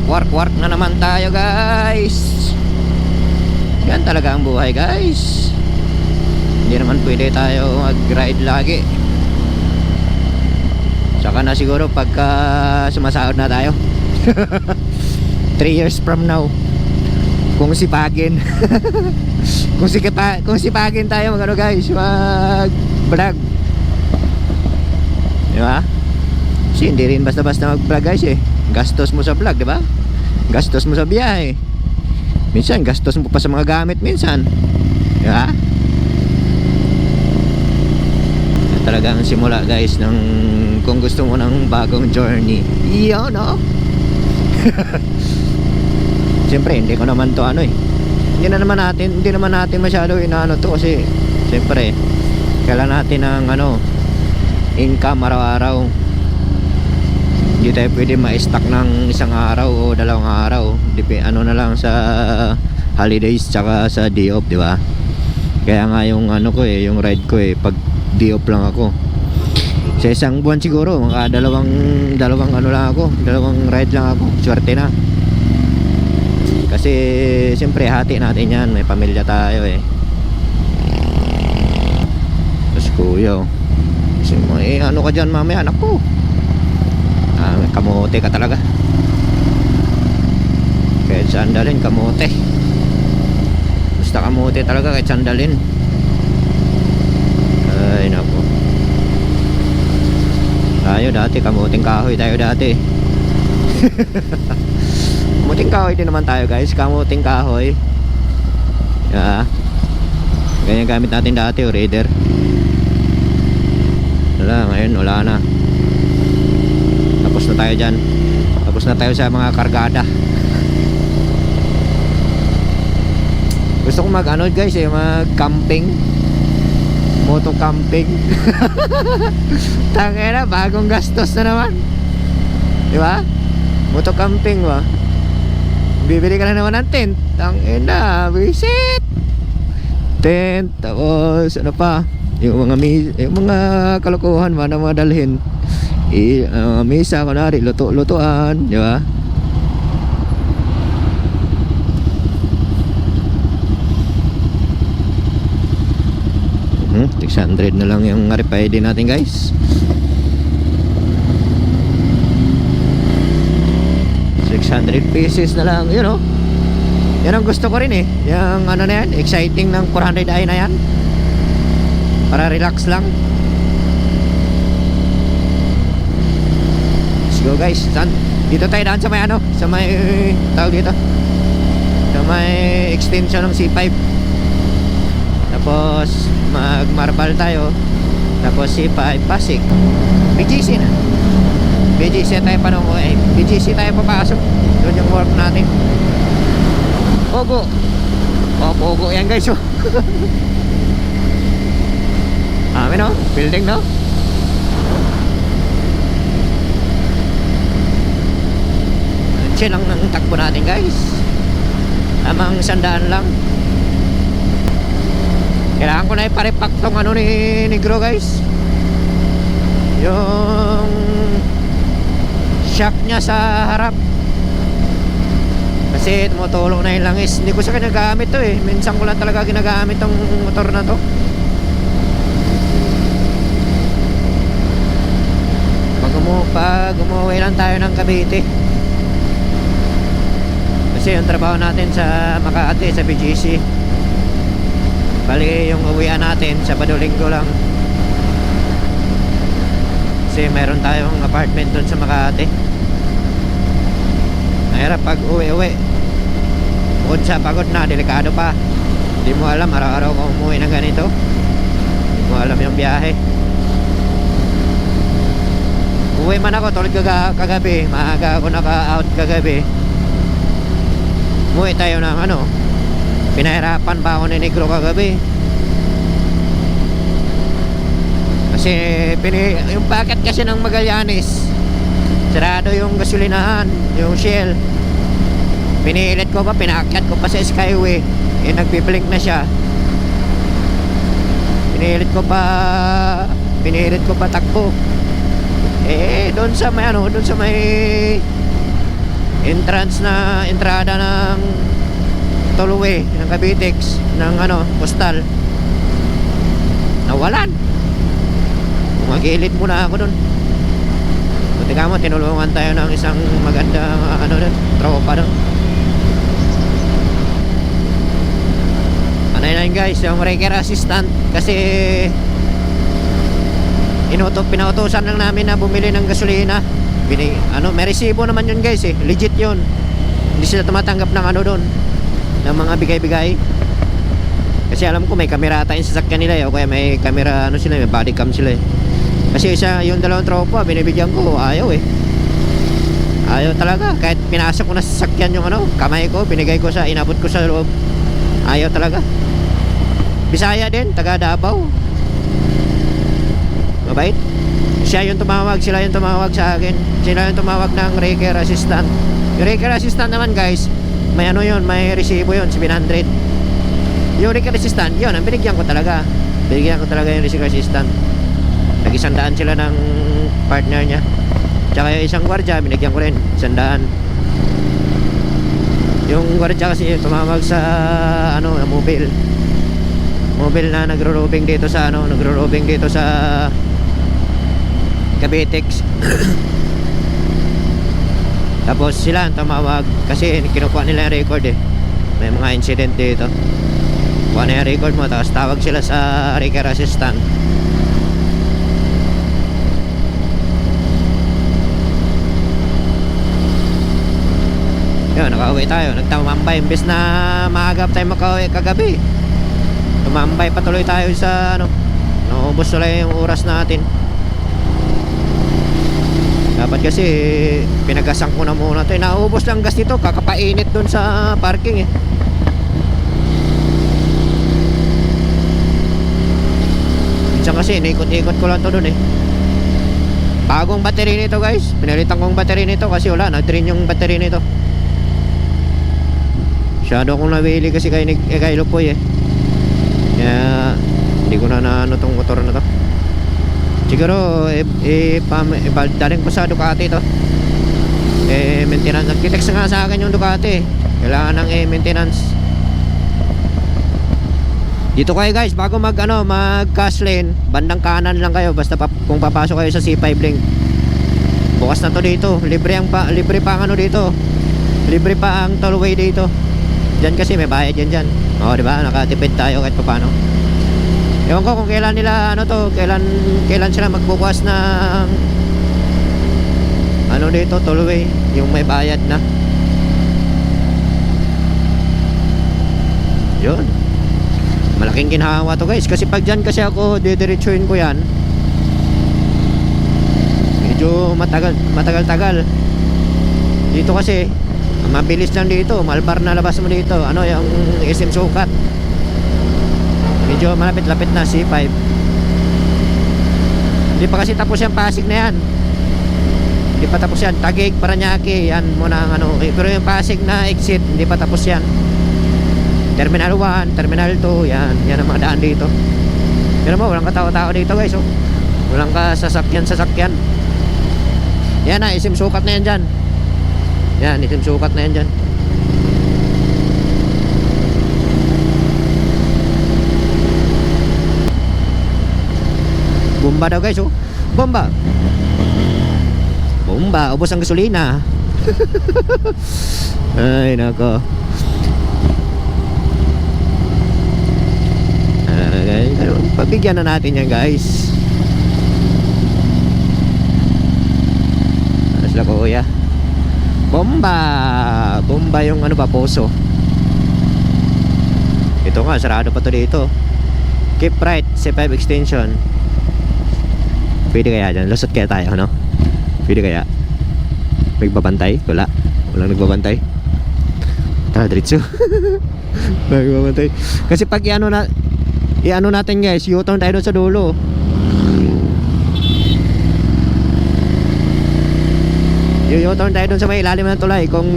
Work na naman tayo, guys. Yan talaga ang buhay, guys. Hindi naman pwede tayo mag-ride lagi. Saka na siguro pagka sumasahod na tayo. 3 years from now, kung sipagin kung sipagin tayo mag guys, mag vlog, di ba? Kasi hindi rin basta-basta mag vlog, guys, eh. Gastos mo sa vlog, di ba? Gastos mo sa biyahe, minsan gastos mo pa sa mga gamit minsan, di ba? Yan talaga ang simula, guys, ng kung gusto mo ng bagong journey. Iyo, no? Siyempre hindi ko naman to hindi naman natin masyado inaano to, kasi siyempre kailangan natin ng income araw-araw. Hindi tayo pwede ma-stack ng isang araw o dalawang araw. Na lang sa holidays tsaka sa day off, di ba? Kaya nga yung yung ride ko, pag day off lang ako. Sa isang buwan siguro mga dalawang ride lang ako. Swerte na. Kasi siyempre hati natin yan, may pamilya tayo, eh. Tapos kuya, kasi ka dyan mamaya, anak ko. May kamote ka talaga. Kahit sandalin, kamote. Basta kamote talaga kahit sandalin. Ay naku. Tayo dati, kamuting kahoy tayo dati. Kamuting kahoy din naman tayo, guys. Kamuting kahoy. Ganyan gamit natin dati, o Raider. Ngayon wala na. Tapos na tayo dyan. Tapos na tayo sa mga kargada. Gusto ko mag guys, mag camping. Moto camping. Tangina, bagong gastos na naman, di ba? Moto camping ba? Bibili ka na naman ng tent. Tangina, visit tent. Tapos ano pa, yung mga kalokohan na madalhin. Misa, kunwari, lutuan, di ba? 600 na lang yung RFID natin, guys. 600 pieces na lang, yan ang gusto ko rin, yung na yan, exciting ng 400i na yan, para relax lang. Let's go, guys. Dito tayo daan sa may sa may tawag dito, sa may extension ng C5. Tapos mag-Marbal tayo. Tapos C5 Pasig. BGC na. BGC tayo BGC tayo papasok. Doon yung work natin. Pogo. Pogo yan, guys. No? Building, no? Chill lang ng takbo natin, guys. Tamang 100 lang. Kailangan ko na iparipak tong ni Negro, guys. Yung shock niya sa harap. Kasi tumutulong na yung langis. Hindi ko siya ginagamit to, minsan ko lang talaga ginagamit tong motor na to. Pag umuwi lang tayo ng Cavite. Kasi yung trabaho natin sa Makati, sa BGC. Bali yung uwian natin Sabado Linggo lang. Kasi meron tayong apartment dun sa Makati. Mahirap pag uwi bukod sa pagod na, delikado pa. Hindi mo alam araw-araw kung umuwi ng ganito. Hindi mo alam yung biyahe. Uwi man ako tulad kagabi, maaga ako naka-out kagabi. Umuwi tayo ng pinahirapan pa ako ni Negro kagabi. Kasi yung packet kasi ng Magallanes, sarado yung gasolinahan, yung Shell. Pinilit ko pa, pinaakyat ko pa sa Skyway. Nagpiblink na siya. Pinilit ko pa takbo. Doon sa may entrance na entrada ng tollway ng Cavitex ng postal. Nawalan. Magilid muna ako dun. Buti ka mo, tinulungan tayo ng isang magandang tropa dun. Ano yun guys, yung wrecker assistant. Kasi pinautosan lang namin na bumili ng gasolina. May resibo naman yun guys eh. Legit yun. Hindi sila tumatanggap ng doon, ng mga bigay-bigay. Kasi alam ko may kamera ata yung sasakyan nila o kaya may kamera sila, may body cam sila eh. Kasi yung dalawang tropa binibigyan ko, ayaw eh. Ayaw talaga. Kahit pinasok ko na sasakyan yung kamay ko, binigay ko inabot ko sa loob, ayaw talaga. Bisaya din, taga Davao. Mabait. Sila yung tumawag sa akin. Sila yung tumawag ng wrecker assistant. Yung wrecker assistant naman guys, may may resibo yun, 700. Yung wrecker assistant, yun, ang binigyan ko talaga. Binigyan ko talaga yung wrecker assistant. Nag-100 sila ng partner niya. Tsaka yung isang gwardiya, binigyan ko rin 100. Yung gwardiya kasi tumawag sa mobile na nagro-robing dito sa Cavitex. Tapos sila ang tumawag kasi kinukuha nila yung record eh. May mga incident dito. Kuha na yung record mo, tapos tawag sila sa wrecker assistant. Yun, nakauwi tayo. Nagtamambay imbes na maagap tayo makauwi kagabi. Tumambay patuloy tayo sa naubos tuloy yung oras natin. Dapat kasi pinagasan ko na muna ito. Naubos lang gas nito, kakapainit dun sa parking eh. Minsan kasi inikot-ikot ko lang to dun eh. Bagong battery nito guys. Pinalitan kong battery nito kasi wala, nag-drain yung battery nito. Masyado akong nawili kasi kay Lupoy eh. Kaya hindi ko na tong motor na to. Siguro dalhin ko sa Ducati to. Maintenance. Nag-text nga sa akin yung Ducati. Kailangan ng maintenance. Dito kayo guys, bago mag cash lane, bandang kanan lang kayo basta kung papasok kayo sa C5 link. Bukas na to dito. Libre pa ang dito. Libre pa ang tollway dito. Diyan kasi may bayad yan dyan. O diba, nakatipid tayo kahit paano. Ewan ko kung kailan nila kailan sila magbubukas ng dito, tollway, yung may bayad na. Yun. Malaking ginhawa to guys. Kasi pag dyan kasi ako didiretsuhin ko yan, medyo matagal-tagal. Dito kasi mabilis lang dito. Malbar na labas mo dito. Yung SM Sukat. Medyo malapit-lapit na C5. Hindi pa kasi tapos yung Pasig na yan. Hindi pa tapos yan. Taguig, Parañaque, yan muna ang pero yung Pasig na exit, hindi pa tapos yan. Terminal 1, Terminal 2, yan ang mga daan dito. Pero mo, walang katao-tao dito guys oh. Walang sasakyan. Yan na, SM Sukat na yan dyan. Yan, SM Sukat na yan dyan. Bomba daw guys oh. Bomba, ubos ang gasolina. Ay nako. Guys, pabigyan na natin yan guys. Ano sila kuya? Bomba yung poso. Ito nga, sarado pa to dito. Keep right, C5 extension. Pwede kaya dyan? Lusot kaya tayo, Pwede kaya? Nagbabantay? Walang nagbabantay. Tara, diretso. Nagbabantay. Kasi pag i-ano natin guys, U-turn tayo doon sa dulo. U-turn tayo doon sa may ilalim ng tulay. Kung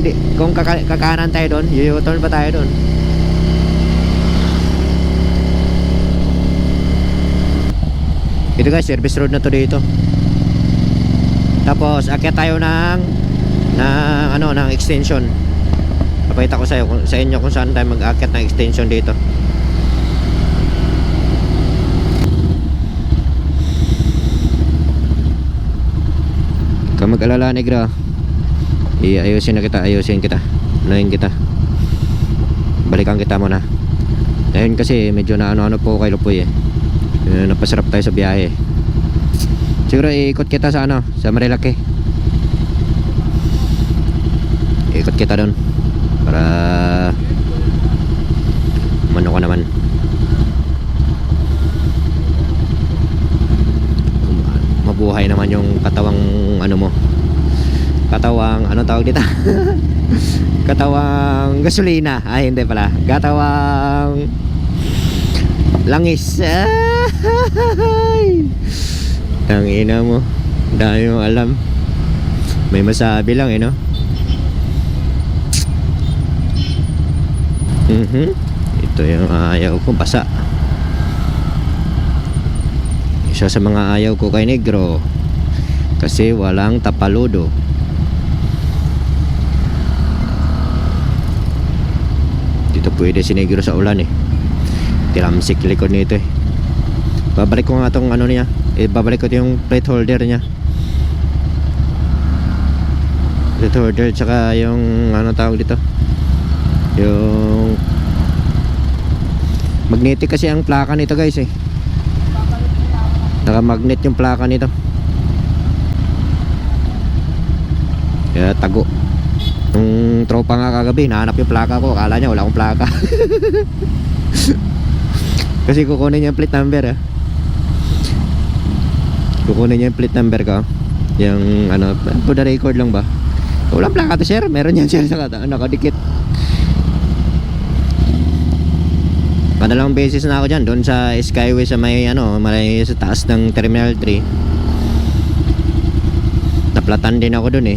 kakanan tayo doon, U-turn pa tayo doon. Ito guys, service road na to dito. Tapos akyat tayo ng na ano, ng extension. Papakita ko sa inyo kung saan tayo mag-aakyat ng extension dito. Kung mag-alala, negra, ayusin kita. Unahin kita. Balikan kita muna. Ngayon kasi medyo na ano po kay Lupoy napasarap tayo sa biyahe. Siguro iikot kita sa ano, sa Marilaki. Ikot kita doon para mano ko naman. Mabuhay naman yung katawang ano mo. Katawang ano tawag dito? Katawang gasolina. Ay hindi pala. Katawang langis. Tangina mo. Dami mo alam. May masabi lang no. Ito yung ayaw ko, basa. Isa sa mga ayaw ko kay negro kasi walang tapaludo. Dito pwede si negro sa ulan tilamsik likod nito babalik ko nga tong ano niya, babalik ko yung plate holder niya, plate holder, tsaka yung ano tawag dito, yung magnetic kasi ang plaka nito guys naka-magnet yung plaka nito. Kaya tago. Nung tropa nga kagabi, nahanap yung plaka ko. Akala niya wala akong plaka. Kasi kukunin niya yung plate number kukunin niya yung plate number ko. Yung ano, for the record lang ba? Walang plaka to sir. Meron yan sir sa nakadikit. Madalang beses na ako dyan, doon sa Skyway sa may ano, sa taas ng Terminal 3. Naplatan din ako doon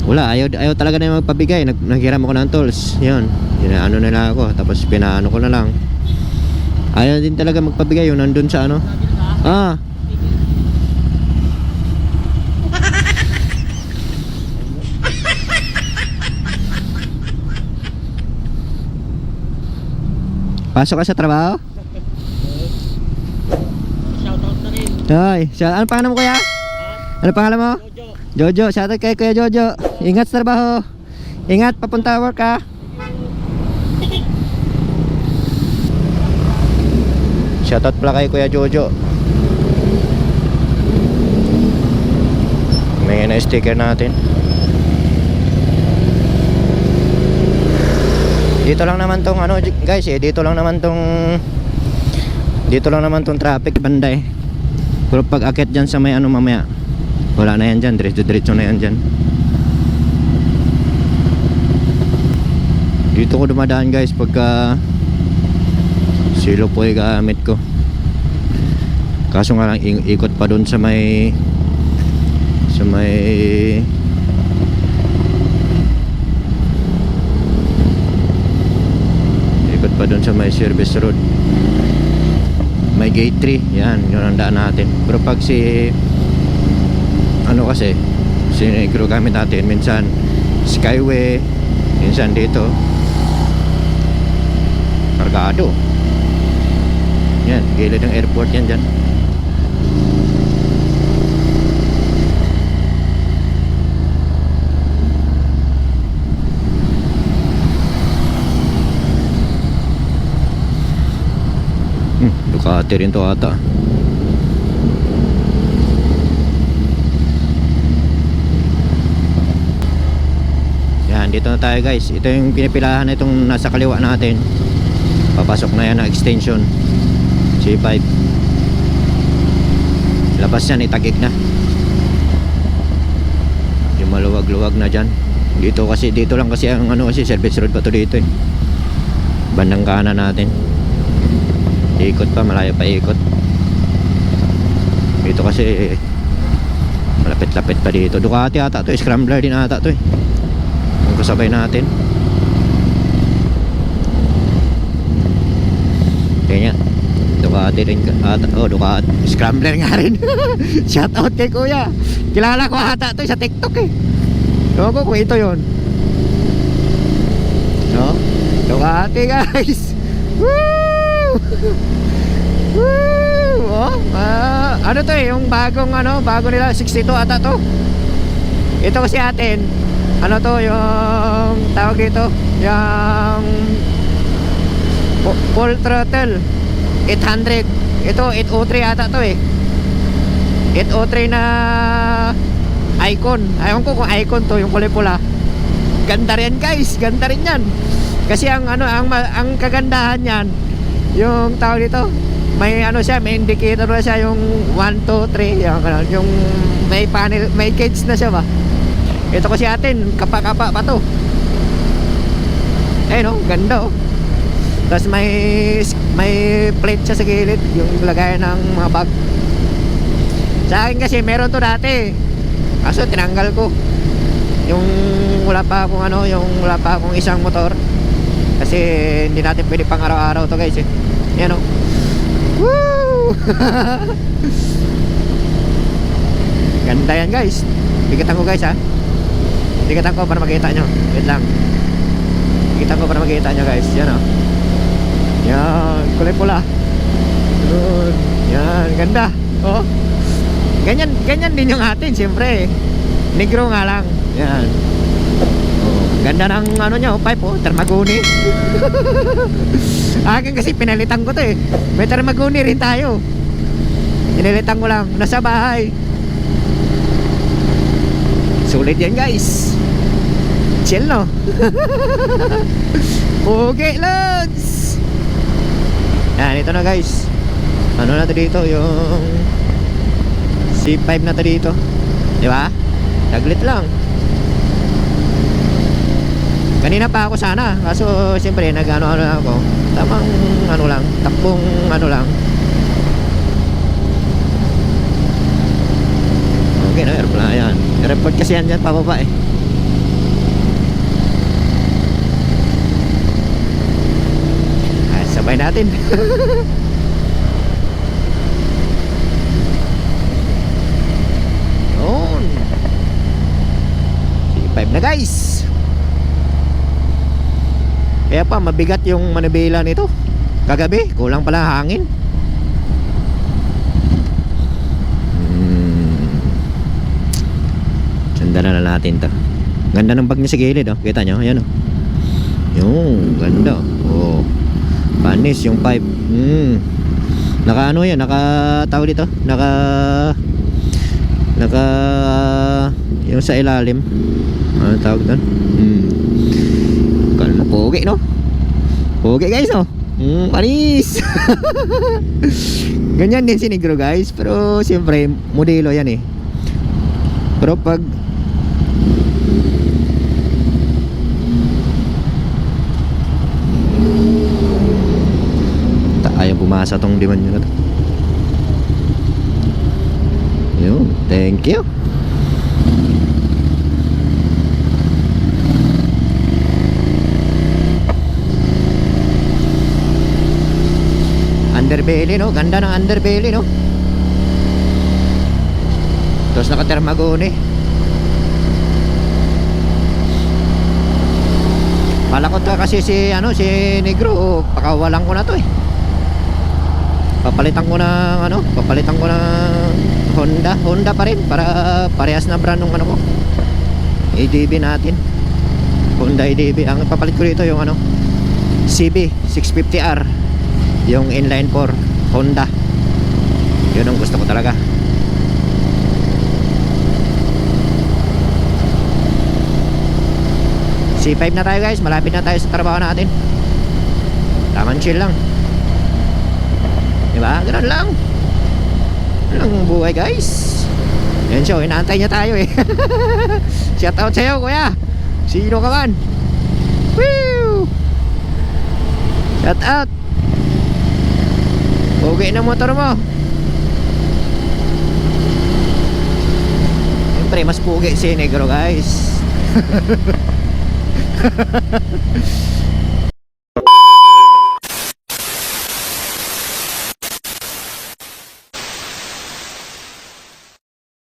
Wala, ayaw talaga na magpabigay. Naghiram ako ng tolls. Yun, ano nila ako. Tapos pinaano ko na lang. Ayaw din talaga magpabigay yung nandun sa ano. Pasok ka sa trabaho? Shoutout na rin. Hoy, ano pangalan mo kuya? Ano pangalan mo? Jojo. Shoutout kay kuya Jojo. Ingat sa trabaho. Ingat, papunta work ka. Shoutout pala kay kuya Jojo. May na sticker natin. Dito lang naman tong ano guys dito lang naman tong traffic banda Pero pag akit dyan sa may ano mamaya, wala na yan dyan, diretso na yan dyan. Dito ko dumadaan guys pagka silo po gamit ko. Kaso nga lang ikot pa dun sa may pa doon sa may service road, may gate 3 yan, yun ang daan natin. Pero pag ano kasi negro gamit natin, minsan Skyway, minsan dito Cargado, yan, gilid ng airport yan dyan. Ducati rin to ata. Yan, dito na tayo guys. Ito yung pinipilahan na itong nasa kaliwa natin. Papasok na yan na extension C5. Labas yan, itagig na. Yung maluwag-luwag na dyan. Dito lang kasi ang ano, kasi service road pa to dito bandang kanan natin. Ikot pa, malayo pa ikot. Dito kasi malapit-lapit pa dito. Ducati ata to, scrambler din ata to ang kasabay natin. Kaya Ducati rin. Ducati. Scrambler nga rin. Shout out kay kuya. Kilala ko ata to sa TikTok eh. Ewan ko kung ito yun. No? Ducati guys. Woo! Woo! Oh, ano to eh, yung bagong bago nila 62 ata to. Ito kasi atin, ano to, yung tawag dito, yung full throttle 800. Ito 803 ata to eh. 803 na icon. Ayaw ko kung icon to, yung kulay pula. Ganda rin guys, ganda rin yan. Kasi ang kagandahan yan, yung tawag dito, may siya, may indicator na siya, yung 1, 2, 3, yung may panel, may cage na siya ba. Ito kasi atin, kapa-kapa pa to. No, ganda oh. Tapos may plate siya sa gilid, yung lagayan ng mga bag. Sa akin kasi meron to dati, kaso tinanggal ko. Yung wala pa akong isang motor. Kasi hindi natin pwede pang araw-araw to guys eh. Yan oh. Woo! Ganda yan guys. Bigatan ko guys ha. Bigatan ko para makita nyo. Wait lang. Bigatan ko para makita nyo guys. Yan o. Yan. Kulay pula. Yan. Ganda. Oh. Ganyan din yung atin siyempre. Negro nga lang. Yan. Oh. Ganda ng nyo. Pipe oh. Termaguni. Akin kasi pinalitan ko to eh. May Termaguni rin tayo. Pinalitan ko lang. Nasa bahay. Sulit yan guys. Chill no. Okay lads. Yan ito na guys. Ano na to dito, yung C5 na to dito. Diba? Taglit lang. Kanina pa ako sana, kaso siyempre nag-ano ako. Tamang lang, takbong lang. Okay na, airplane yan. Report kasi yan dyan pababa eh. Sabay natin. Yun. C5 na guys. Kaya pa mabigat yung manibela nito. Kagabi, kulang pala hangin. Ganda na natin to. Ganda ng bag niya sa gilid oh. Kita nyo, ayan oh. Yung ganda oh. Panis yung pipe. Naka yan, tawag dito. Naka yung sa ilalim. Ano tawag doon? Pogi no? Pogi guys oh. Panis. Ganyan din si Negro guys. Pero siyempre modelo yan eh. Pero pag ayaw pumasa tong diman nyo na to. Yun, thank you. Underbelly no, ganda ng underbelly no. Tapos naka-Termaguni. Malakot ka kasi si Negro, pakawalan ko na to eh. Papalitan ko ng Honda pa rin para parehas na brand ng ko. ADB natin. Honda ADB. Ang papalit ko dito yung CB 650R. Yung inline 4 Honda. Yun ang gusto ko talaga. C5 na tayo guys. Malapit na tayo sa trabaho natin. Tamang chill lang. Diba? Ganun lang. Ganun lang ang buhay guys. Yan siya, inaantay niya tayo eh. Shout out sa'yo kuya. Sino ka man? Woo! Shout out. Okay na motor mo. Siyempre mas pugi si Negro guys.